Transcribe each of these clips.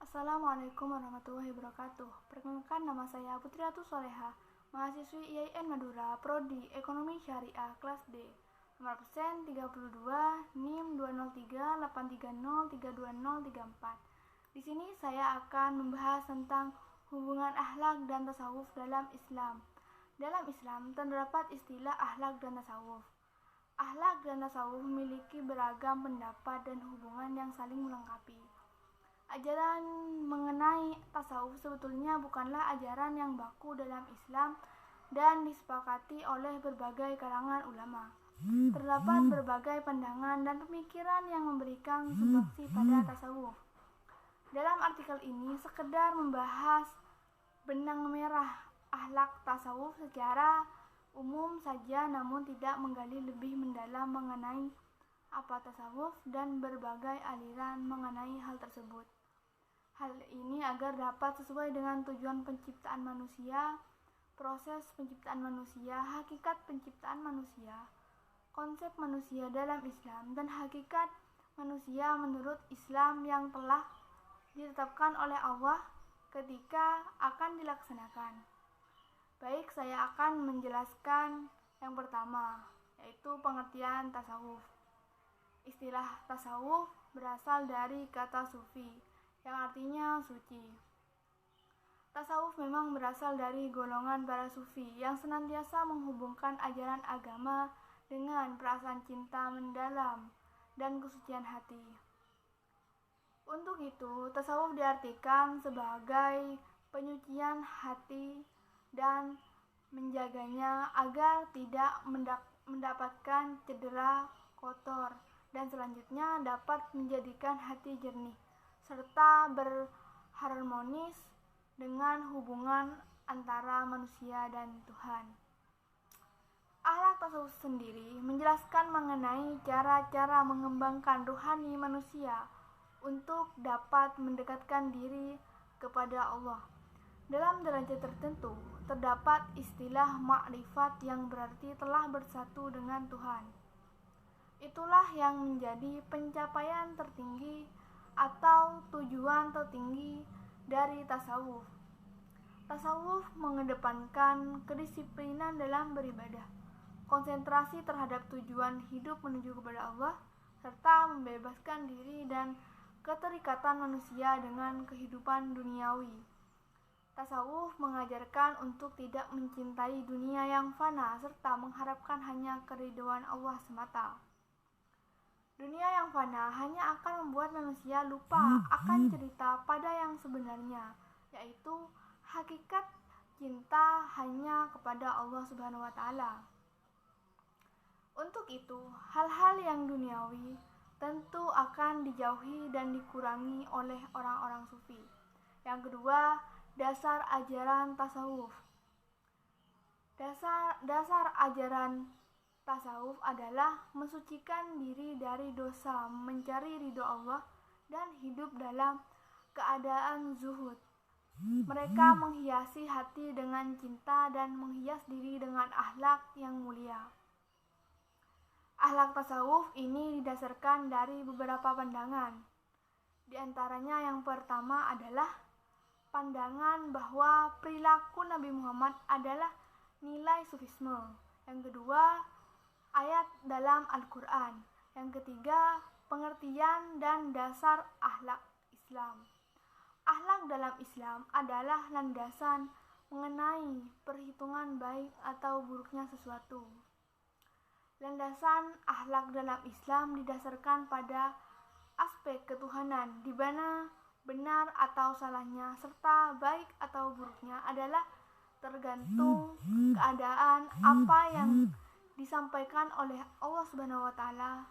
Assalamualaikum warahmatullahi wabarakatuh. Perkenalkan, nama saya Putriatus Soleha, mahasiswi IAIN Madura, Prodi Ekonomi Syariah, kelas D. Nomor absen 32, NIM 20383032034. Di sini saya akan membahas tentang hubungan akhlak dan tasawuf dalam Islam. Dalam Islam terdapat istilah akhlak dan tasawuf. Akhlak dan tasawuf memiliki beragam pendapat dan hubungan yang saling melengkapi. Ajaran mengenai tasawuf sebetulnya bukanlah ajaran yang baku dalam Islam dan disepakati oleh berbagai kalangan ulama. Terdapat berbagai pandangan dan pemikiran yang memberikan sumbangsi pada tasawuf. Dalam artikel ini sekedar membahas benang merah akhlak tasawuf secara umum saja, namun tidak menggali lebih mendalam mengenai apa tasawuf dan berbagai aliran mengenai hal tersebut. Hal ini agar dapat sesuai dengan tujuan penciptaan manusia, proses penciptaan manusia, hakikat penciptaan manusia, konsep manusia dalam Islam, dan hakikat manusia menurut Islam yang telah ditetapkan oleh Allah ketika akan dilaksanakan. Baik, saya akan menjelaskan yang pertama, yaitu pengertian tasawuf. Istilah tasawuf berasal dari kata sufi, yang artinya suci. Tasawuf memang berasal dari golongan para sufi yang senantiasa menghubungkan ajaran agama dengan perasaan cinta mendalam dan kesucian hati. Untuk itu, tasawuf diartikan sebagai penyucian hati dan menjaganya agar tidak mendapatkan cedera kotor dan selanjutnya dapat menjadikan hati jernih serta berharmonis dengan hubungan antara manusia dan Tuhan. Akhlak tasawuf sendiri menjelaskan mengenai cara-cara mengembangkan rohani manusia untuk dapat mendekatkan diri kepada Allah. Dalam derajat tertentu, terdapat istilah makrifat yang berarti telah bersatu dengan Tuhan. Itulah yang menjadi pencapaian tertinggi atau tujuan tertinggi dari tasawuf. Tasawuf mengedepankan kedisiplinan dalam beribadah, konsentrasi terhadap tujuan hidup menuju kepada Allah, serta membebaskan diri dan keterikatan manusia dengan kehidupan duniawi. Tasawuf mengajarkan untuk tidak mencintai dunia yang fana serta mengharapkan hanya keridhaan Allah semata. Dunia yang fana hanya akan membuat manusia lupa akan cerita pada yang sebenarnya, yaitu hakikat cinta hanya kepada Allah Subhanahu wa Ta'ala. Untuk itu, hal-hal yang duniawi tentu akan dijauhi dan dikurangi oleh orang-orang sufi. Yang kedua, dasar ajaran tasawuf. Dasar ajaran tasawuf adalah mensucikan diri dari dosa, mencari ridho Allah, dan hidup dalam keadaan zuhud. Mereka menghiasi hati dengan cinta dan menghias diri dengan akhlak yang mulia. Akhlak tasawuf ini didasarkan dari beberapa pandangan. Di antaranya yang pertama adalah pandangan bahwa perilaku Nabi Muhammad adalah nilai sufisme. Yang kedua, ayat dalam Al-Quran. Yang ketiga, pengertian dan dasar akhlak Islam. Akhlak dalam Islam adalah landasan mengenai perhitungan baik atau buruknya sesuatu. Landasan akhlak dalam Islam didasarkan pada aspek ketuhanan, di mana benar atau salahnya serta baik atau buruknya adalah tergantung keadaan apa yang disampaikan oleh Allah Subhanahu wa Ta'ala.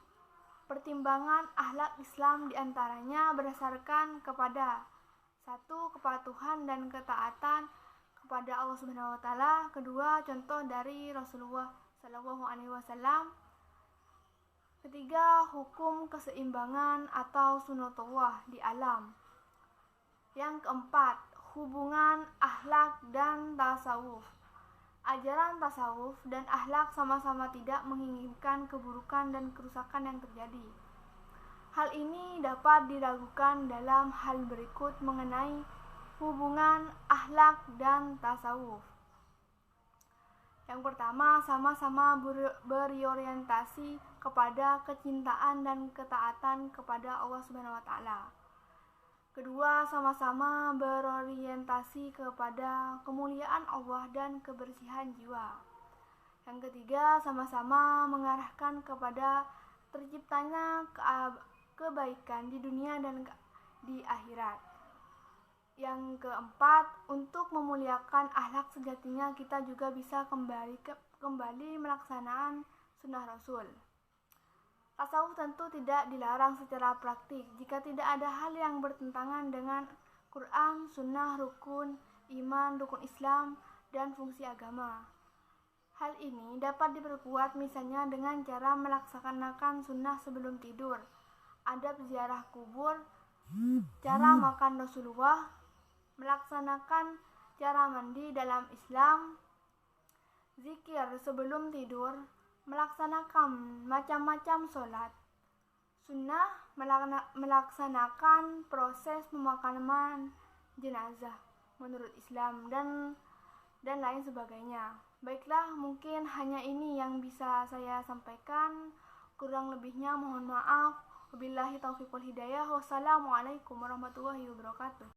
Pertimbangan akhlak Islam diantaranya berdasarkan kepada satu, kepatuhan dan ketaatan kepada Allah Subhanahu wa Ta'ala. Kedua, contoh dari Rasulullah SAW. Ketiga, hukum keseimbangan atau sunatullah di alam. Yang keempat, hubungan akhlak dan tasawuf. Ajaran tasawuf dan akhlak sama-sama tidak menginginkan keburukan dan kerusakan yang terjadi. Hal ini dapat diragukan dalam hal berikut mengenai hubungan akhlak dan tasawuf. Yang pertama, sama-sama berorientasi kepada kecintaan dan ketaatan kepada Allah Subhanahu wa taala. Kedua, sama-sama berorientasi kepada kemuliaan Allah dan kebersihan jiwa. Yang ketiga, sama-sama mengarahkan kepada terciptanya kebaikan di dunia dan di akhirat. Yang keempat, untuk memuliakan akhlak sejatinya kita juga bisa kembali melaksanakan sunnah Rasul. Tasawuf tentu tidak dilarang secara praktik jika tidak ada hal yang bertentangan dengan Quran, sunnah, rukun iman, rukun Islam, dan fungsi agama. Hal ini dapat diperkuat misalnya dengan cara melaksanakan sunnah sebelum tidur, adab ziarah kubur, cara makan Rasulullah, melaksanakan cara mandi dalam Islam, zikir sebelum tidur, melaksanakan macam-macam sholat, sunnah melaksanakan proses pemakaman jenazah menurut Islam, dan lain sebagainya. Baiklah, mungkin hanya ini yang bisa saya sampaikan. Kurang lebihnya mohon maaf. Wabillahi taufiq wal hidayah. Wassalamualaikum warahmatullahi wabarakatuh.